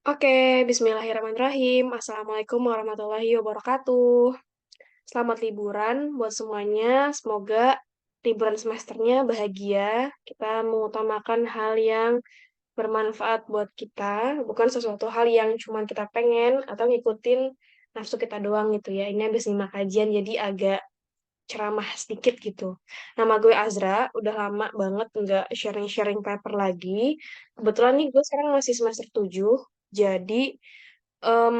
Oke, bismillahirrahmanirrahim. Assalamualaikum warahmatullahi wabarakatuh. Selamat liburan buat semuanya. Semoga liburan semesternya bahagia. Kita mengutamakan hal yang bermanfaat buat kita, bukan sesuatu hal yang cuma kita pengen atau ngikutin nafsu kita doang gitu ya. Ini habis nyimak kajian jadi agak ceramah sedikit gitu. Nama gue Azra, udah lama banget nggak sharing-sharing paper lagi. Kebetulan nih gue sekarang masih semester 7, jadi em,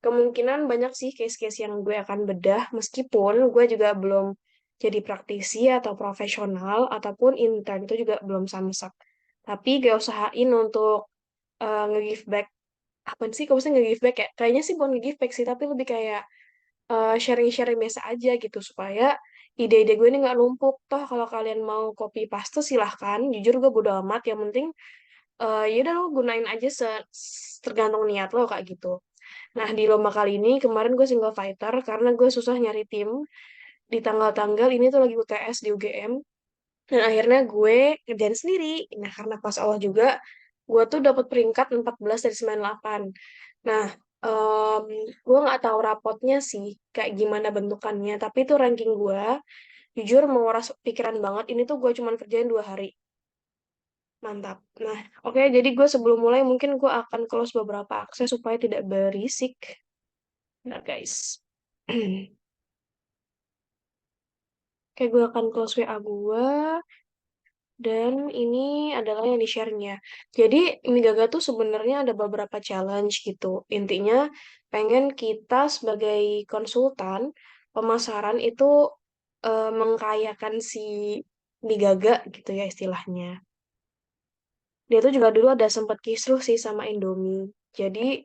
kemungkinan banyak sih case-case yang gue akan bedah, meskipun gue juga belum jadi praktisi atau profesional, ataupun intern itu juga belum samsek. Tapi gue usahain untuk nge-give back. Apa sih, kalau misalnya nge-give back ya? Kayaknya sih bukan nge-give back sih, tapi lebih kayak sharing-sharing biasa aja gitu supaya ide-ide gue ini nggak numpuk. Toh kalau kalian mau copy paste silahkan, jujur gue bodo amat. Yang penting ya udah lo gunain aja tergantung niat lo kayak gitu. Nah, di lomba kali ini kemarin gue single fighter karena gue susah nyari tim di tanggal-tanggal ini tuh lagi UTS di UGM, dan akhirnya gue ngerjain sendiri. Nah, karena pas Allah juga gue tuh dapat peringkat 14 dari 98. Nah, em, gue nggak tahu rapotnya sih kayak gimana bentukannya, tapi itu ranking gue. Jujur menguras pikiran banget. Ini tuh gue cuman kerjain 2 hari. Mantap. Nah, oke. Jadi gue sebelum mulai mungkin gue akan close beberapa akses supaya tidak berisik. Nah, guys. Oke, gue akan close WA gue. Dan ini adalah yang di-share-nya. Jadi, Migaga tuh sebenarnya ada beberapa challenge gitu. Intinya, pengen kita sebagai konsultan pemasaran itu mengkayakan si Migaga gitu ya istilahnya. Dia tuh juga dulu ada sempat kisruh sih sama Indomie. Jadi,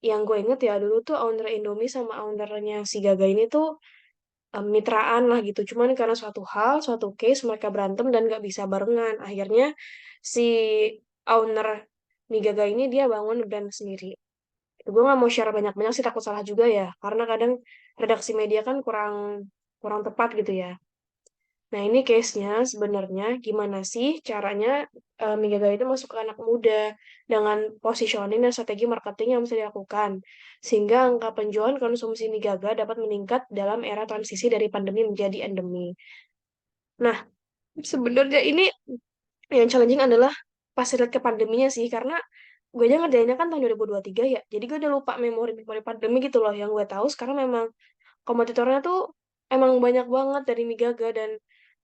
yang gue inget ya dulu tuh owner Indomie sama ownernya si Gaga ini tuh mitraan lah gitu. Cuman karena suatu hal, suatu case mereka berantem dan gak bisa barengan. Akhirnya si owner Migaga ini dia bangun brand sendiri. Gue nggak mau share banyak-banyak sih takut salah juga ya. Karena kadang redaksi media kan kurang kurang tepat gitu ya. Nah, ini case-nya sebenarnya gimana sih caranya Migaga itu masuk ke anak muda dengan positioning dan strategi marketing yang bisa dilakukan. Sehingga angka penjualan konsumsi Migaga dapat meningkat dalam era transisi dari pandemi menjadi endemi. Nah, sebenarnya ini yang challenging adalah pas relate ke pandeminya sih, karena gue aja ngerjainnya kan tahun 2023 ya. Jadi gue udah lupa memori-memori pandemi gitu loh. Yang gue tahu sekarang memang kompetitornya tuh emang banyak banget dari Migaga, dan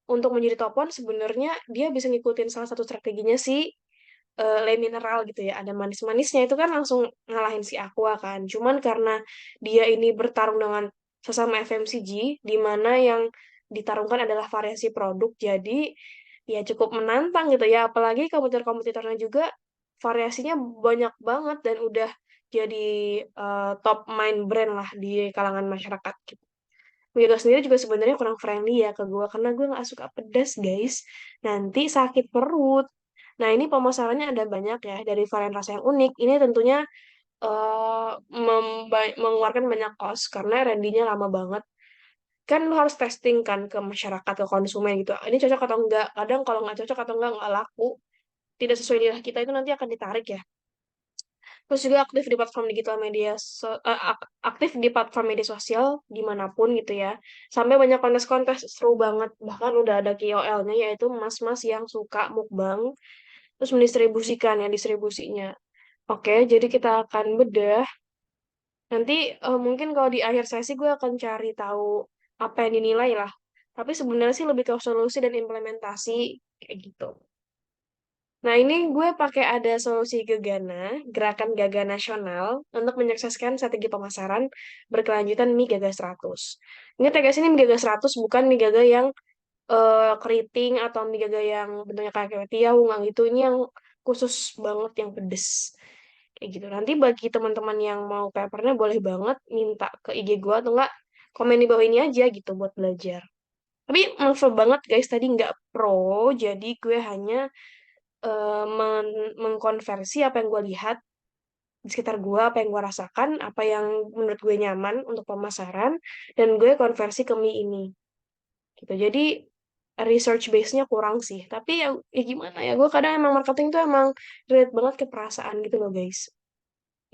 untuk menjadi top one sebenarnya dia bisa ngikutin salah satu strateginya si Le Mineral gitu ya. Ada manis-manisnya itu kan langsung ngalahin si Aqua kan. Cuman karena dia ini bertarung dengan sesama FMCG di mana yang ditarungkan adalah variasi produk. Jadi ya cukup menantang gitu ya. Apalagi kompetitor-kompetitornya juga variasinya banyak banget dan udah jadi top main brand lah di kalangan masyarakat gitu. Yoga sendiri juga sebenarnya kurang friendly ya ke gue karena gue nggak suka pedas guys, nanti sakit perut. Nah, ini pemasarannya ada banyak ya dari varian rasa yang unik. Ini tentunya mengeluarkan banyak cost karena R&D-nya lama banget. Kan lu harus testing kan ke masyarakat, ke konsumen gitu, ini cocok atau enggak. Kadang kalau nggak cocok atau enggak laku, tidak sesuai lidah kita, itu nanti akan ditarik ya. Terus juga aktif di platform digital media, aktif di platform media sosial dimanapun gitu ya. Sampai banyak kontes-kontes seru banget. Bahkan udah ada KOL-nya yaitu mas-mas yang suka mukbang terus mendistribusikan ya distribusinya. Oke, jadi kita akan bedah. Nanti mungkin kalau di akhir sesi gue akan cari tahu apa yang dinilai lah. Tapi sebenarnya sih lebih ke solusi dan implementasi kayak gitu. Nah, ini gue pakai ada solusi Gegana, Gerakan Gaga Nasional, untuk menyukseskan strategi pemasaran berkelanjutan mie Gaga 100. Ingat ya guys, ini mie Gaga 100, bukan mie Gaga yang keriting atau mie Gaga yang bentuknya kayak ketiau, nggak gitu. Ini yang khusus banget, yang pedes. Kayak gitu. Nanti bagi teman-teman yang mau papernya boleh banget minta ke IG gue atau enggak komen di bawah ini aja gitu buat belajar. Tapi maaf banget guys, tadi nggak pro, jadi gue hanya mengkonversi apa yang gue lihat di sekitar gue, apa yang gue rasakan, apa yang menurut gue nyaman untuk pemasaran, dan gue konversi ke mie ini. Gitu. Jadi research base-nya kurang sih. Tapi ya, ya gimana ya, gue kadang emang marketing tuh emang relate banget ke perasaan gitu loh guys.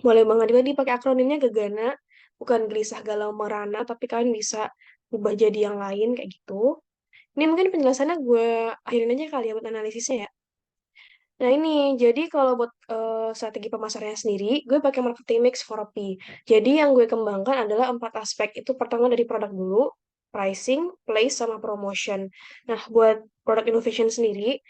Boleh banget juga dipakai akronimnya Gegana, bukan gelisah galau merana, tapi kalian bisa ubah jadi yang lain kayak gitu. Ini mungkin penjelasannya gue akhirin aja kali ya buat analisisnya ya. Nah ini, jadi kalau buat strategi pemasarannya sendiri, gue pakai marketing mix 4P. Jadi yang gue kembangkan adalah 4 aspek. Itu pertama dari produk dulu, pricing, place, sama promotion. Nah, buat product innovation sendiri,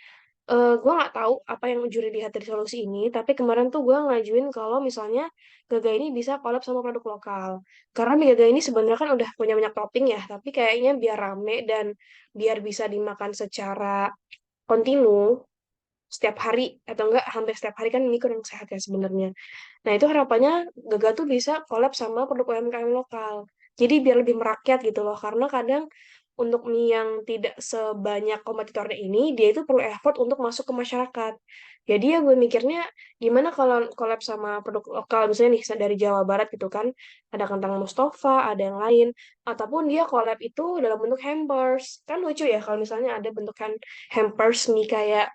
gue nggak tahu apa yang juri lihat dari solusi ini, tapi kemarin tuh gue ngajuin kalau misalnya Gaga ini bisa collab sama produk lokal. Karena mie Gaga ini sebenarnya kan udah punya banyak topping ya, tapi kayaknya biar rame dan biar bisa dimakan secara kontinu, setiap hari atau enggak hampir setiap hari kan ini kurang sehat ya sebenarnya. Nah, itu harapannya Gaga tuh bisa collab sama produk UMKM lokal. Jadi biar lebih merakyat gitu loh. Karena kadang untuk mie yang tidak sebanyak kompetitornya ini, dia itu perlu effort untuk masuk ke masyarakat. Jadi ya gue mikirnya, gimana kalau collab sama produk lokal, misalnya nih dari Jawa Barat gitu kan, ada kentang Mustafa, ada yang lain, ataupun dia collab itu dalam bentuk hampers. Kan lucu ya kalau misalnya ada bentukan hampers nih kayak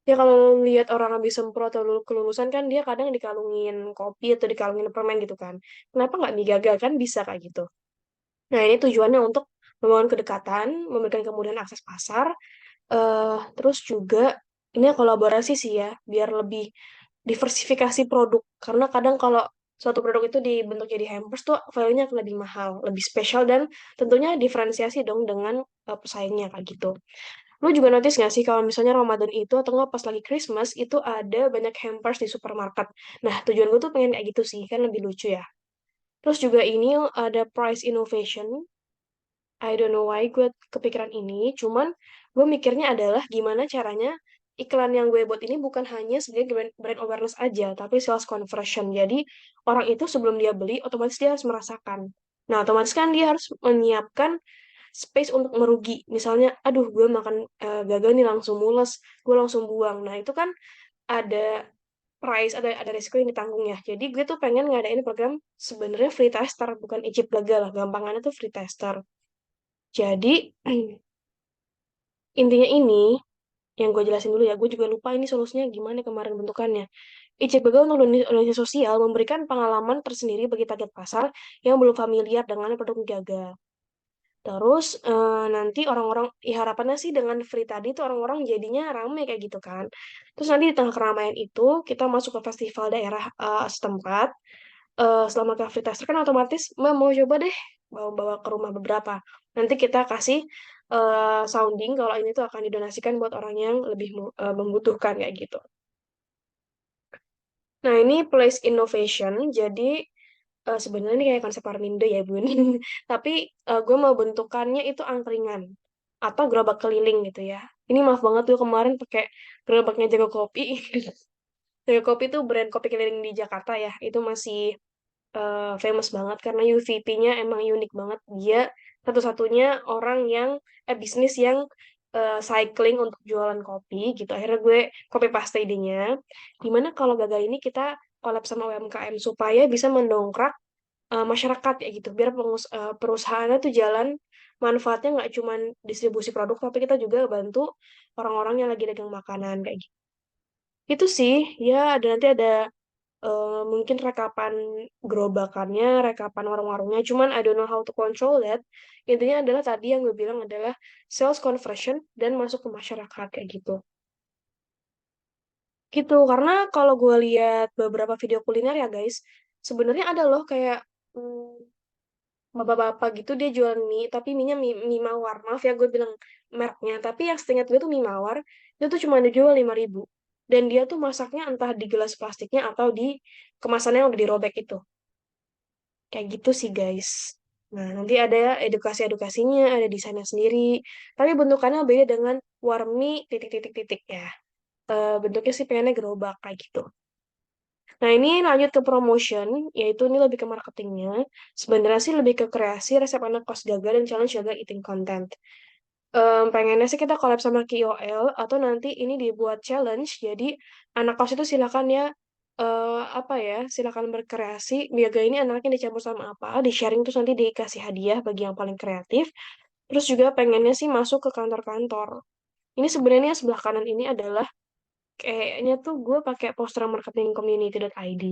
ya kalau lihat orang habis sempro atau kelulusan kan dia kadang dikalungin kopi atau dikalungin permen gitu kan. Kenapa nggak mie gagal kan bisa kayak gitu. Nah ini tujuannya untuk membangun kedekatan, memberikan kemudahan akses pasar, terus juga ini kolaborasi sih ya, biar lebih diversifikasi produk. Karena kadang kalau suatu produk itu dibentuk jadi hampers tuh value-nya akan lebih mahal, lebih spesial dan tentunya diferensiasi dong dengan pesaingnya kayak gitu. Lu juga notice nggak sih kalau misalnya Ramadan itu atau nggak pas lagi Christmas itu ada banyak hampers di supermarket. Nah, tujuan gue tuh pengen kayak gitu sih, kan lebih lucu ya. Terus juga ini ada price innovation. I don't know why gue kepikiran ini, cuman gue mikirnya adalah gimana caranya iklan yang gue buat ini bukan hanya sebagai brand awareness aja, tapi sales conversion. Jadi orang itu sebelum dia beli, otomatis dia harus merasakan. Nah, otomatis kan dia harus menyiapkan space untuk merugi. Misalnya, aduh gue makan gagal nih langsung mules, gue langsung buang. Nah itu kan ada price, ada resiko yang ditanggung ya. Jadi gue tuh pengen ngadain program sebenarnya free tester, bukan icip gagal lah. Gampangannya tuh free tester. Jadi intinya ini yang gue jelasin dulu ya. Gue juga lupa ini solusinya gimana kemarin bentukannya. Icip gagal untuk organisasi sosial memberikan pengalaman tersendiri bagi target pasar yang belum familiar dengan produk gagal. Terus nanti orang-orang, ya harapannya sih dengan free tadi tuh orang-orang jadinya rame kayak gitu kan. Terus nanti di tengah keramaian itu kita masuk ke festival daerah setempat. Selama ke free tester kan otomatis Mbak mau coba deh bawa-bawa ke rumah beberapa. Nanti kita kasih sounding kalau ini tuh akan didonasikan buat orang yang lebih membutuhkan kayak gitu. Nah ini place innovation. Jadi sebenarnya ini kayak konsep Armindo ya, Bun. Tapi gue mau bentukannya itu angkringan atau gerobak keliling gitu ya. Ini maaf banget tuh kemarin pakai gerobaknya Jago Kopi. Jago Kopi itu brand kopi keliling di Jakarta ya. Itu masih famous banget karena UVP-nya emang unik banget. Dia satu-satunya orang yang bisnis yang cycling untuk jualan kopi gitu. Akhirnya gue copy paste idenya. Gimana kalau gagal ini kita collab sama UMKM supaya bisa mendongkrak masyarakat ya gitu biar perusahaannya tuh jalan manfaatnya nggak cuma distribusi produk tapi kita juga bantu orang-orang yang lagi dagang makanan kayak gitu itu sih ya ada nanti ada mungkin rekapan gerobakannya rekapan warung-warungnya cuman I don't know how to control that intinya adalah tadi yang gue bilang adalah sales conversion dan masuk ke masyarakat kayak gitu gitu karena kalau gue lihat beberapa video kuliner ya guys sebenarnya ada loh kayak bapak-bapak gitu dia jual mie tapi mie-nya mie mawar maaf ya gue bilang mereknya tapi yang setingkat gue tuh mie mawar itu tuh cuma dijual 5.000 dan dia tuh masaknya entah di gelas plastiknya atau di kemasannya yang udah dirobek itu kayak gitu sih guys nah nanti ada edukasi-edukasinya ada desainnya sendiri tapi bentukannya beda dengan warmi titik-titik-titik ya. Bentuknya sih pengennya gerobak kayak gitu. Nah, ini lanjut ke promotion, yaitu ini lebih ke marketingnya. Sebenarnya sih lebih ke kreasi resep anak kos gagal dan challenge gagal eating content. Pengennya sih kita collab sama KOL, atau nanti ini dibuat challenge, jadi anak kos itu silakan ya, apa ya, silakan berkreasi, biaga ini anaknya dicampur sama apa, di-sharing terus nanti dikasih hadiah bagi yang paling kreatif. Terus juga pengennya sih masuk ke kantor-kantor. Ini sebenarnya sebelah kanan ini adalah kayaknya tuh gue pakai poster marketing community.id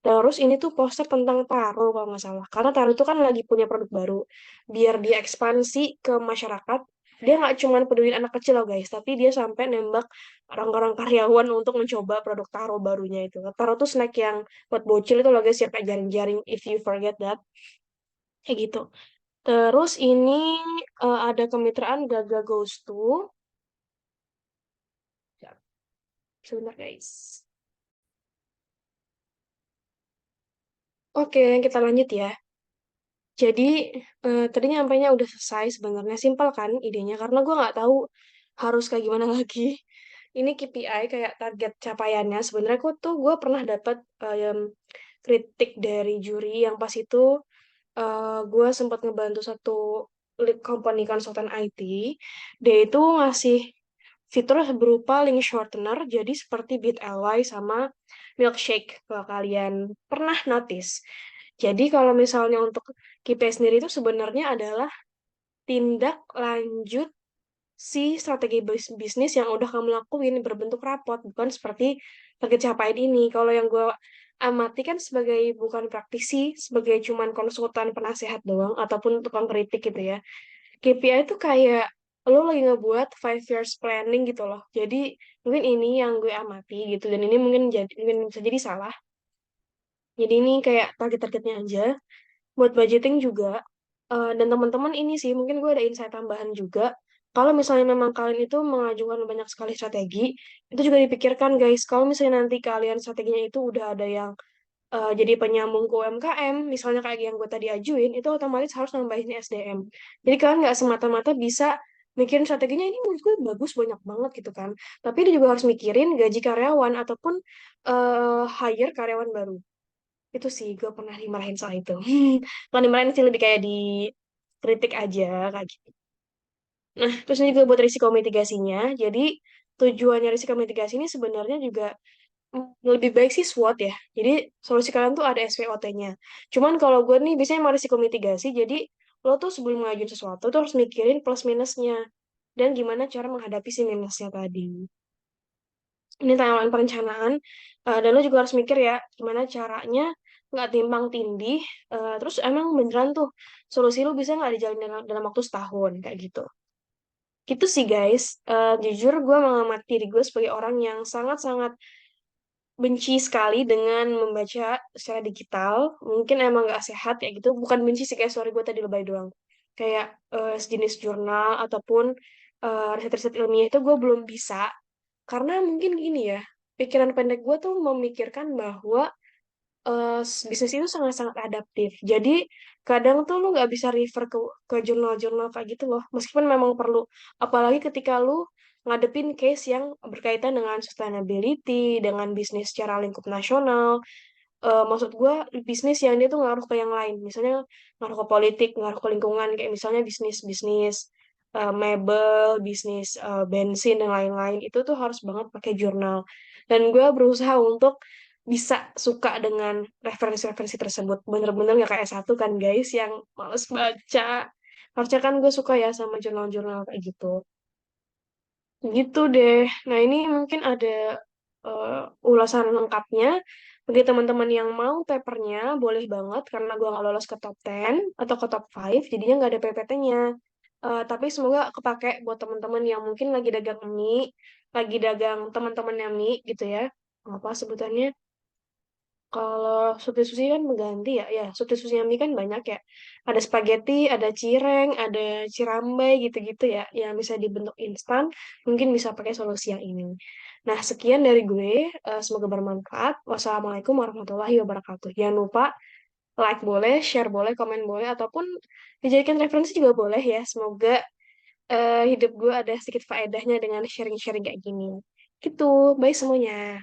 Terus ini tuh poster tentang Taro kalau nggak salah. Karena Taro itu kan lagi punya produk baru. Biar dia ekspansi ke masyarakat, dia nggak cuma peduli anak kecil loh guys, tapi dia sampai nembak orang-orang karyawan untuk mencoba produk Taro barunya itu. Taro tuh snack yang buat bocil itu loh guys, yang kayak jaring-jaring, if you forget that. Kayak gitu. Terus ini ada kemitraan Gaga Goes to. Ya, sebentar guys. Oke, kita lanjut ya. Jadi tadi nyampainya udah selesai sebenarnya simpel kan idenya karena gue nggak tahu harus kayak gimana lagi. Ini KPI kayak target capaiannya. Sebenarnya gue pernah dapat kritik dari juri yang pas itu gue sempat ngebantu satu company konsultan IT. Dia itu ngasih fitur berupa link shortener jadi seperti Bit.ly sama Milkshake kalau kalian pernah notice. Jadi kalau misalnya untuk KPI sendiri itu sebenarnya adalah tindak lanjut si strategi bisnis yang udah kamu lakuin berbentuk rapot, bukan seperti target capaian ini. Kalau yang gue amati kan sebagai bukan praktisi, sebagai cuman konsultan penasehat doang, ataupun tukang kritik gitu ya. KPI itu kayak lo lagi ngebuat 5 years planning gitu loh. Jadi mungkin ini yang gue amati gitu, dan ini mungkin bisa jadi salah. Jadi ini kayak target-targetnya aja buat budgeting juga. Dan teman-teman ini sih mungkin gue ada insight tambahan juga, kalau misalnya memang kalian itu mengajukan banyak sekali strategi, itu juga dipikirkan guys, kalau misalnya nanti kalian strateginya itu udah ada yang jadi penyambung ke UMKM, misalnya kayak yang gue tadi ajuin, itu otomatis harus nambahin SDM. Jadi kalian nggak semata-mata bisa mikirin strateginya ini menurut gue bagus banyak banget gitu kan, tapi dia juga harus mikirin gaji karyawan ataupun hire karyawan baru. Itu sih gue pernah dimarahin soal itu. Bukan dimarahin sih, lebih kayak dikritik aja kayak gitu. Nah, terus ini juga buat risiko mitigasinya. Jadi tujuannya risiko mitigasi ini sebenarnya juga lebih baik sih SWOT ya. Jadi solusi kalian tuh ada SWOT-nya. Cuman kalau gue nih biasanya mau risiko mitigasi, jadi lo tuh sebelum mengajuin sesuatu tuh harus mikirin plus minusnya dan gimana cara menghadapi si minusnya tadi. Ini timeline perencanaan, dan lo juga harus mikir ya gimana caranya nggak timpang tindih. Terus emang beneran tuh solusi lo bisa nggak dijalin dalam waktu setahun kayak gitu. Gitu sih guys. Jujur gue mengamati diri gue sebagai orang yang sangat-sangat benci sekali dengan membaca secara digital. Mungkin emang nggak sehat ya gitu. Bukan benci sih, kayak sorry gue tadi lebay doang. Kayak sejenis jurnal ataupun riset-riset ilmiah itu gue belum bisa. Karena mungkin gini ya, pikiran pendek gue tuh memikirkan bahwa bisnis itu sangat-sangat adaptif. Jadi kadang tuh lu nggak bisa refer ke jurnal-jurnal kayak gitu loh. Meskipun memang perlu. Apalagi ketika lu ngadepin case yang berkaitan dengan sustainability, dengan bisnis secara lingkup nasional. Maksud gue bisnis yang dia tuh ngaruh ke yang lain. Misalnya ngaruh ke politik, ngaruh ke lingkungan. Kayak misalnya bisnis-bisnis mebel, bisnis bensin, dan lain-lain. Itu tuh harus banget pakai jurnal. Dan gue berusaha untuk bisa suka dengan referensi-referensi tersebut. Bener-bener gak kayak satu kan guys yang males baca. Harusnya kan gue suka ya sama jurnal-jurnal kayak gitu. Gitu deh. Nah ini mungkin ada ulasan lengkapnya. Bagi teman-teman yang mau papernya, boleh banget karena gue nggak lolos ke top 10 atau ke top 5, jadinya nggak ada PPT-nya. Tapi semoga kepake buat teman-teman yang mungkin lagi dagang mie, lagi dagang teman-temannya mie gitu ya. Apa sebutannya? Kalau substitusi kan mengganti ya, ya substitusi mie kan banyak ya. Ada spaghetti, ada cireng, ada cirambai gitu-gitu ya, yang bisa dibentuk instan. Mungkin bisa pakai solusi yang ini. Nah, sekian dari gue. Semoga bermanfaat. Wassalamualaikum warahmatullahi wabarakatuh. Jangan lupa like boleh, share boleh, komen boleh, ataupun dijadikan referensi juga boleh ya. Semoga hidup gue ada sedikit faedahnya dengan sharing-sharing kayak gini. Gitu, bye semuanya.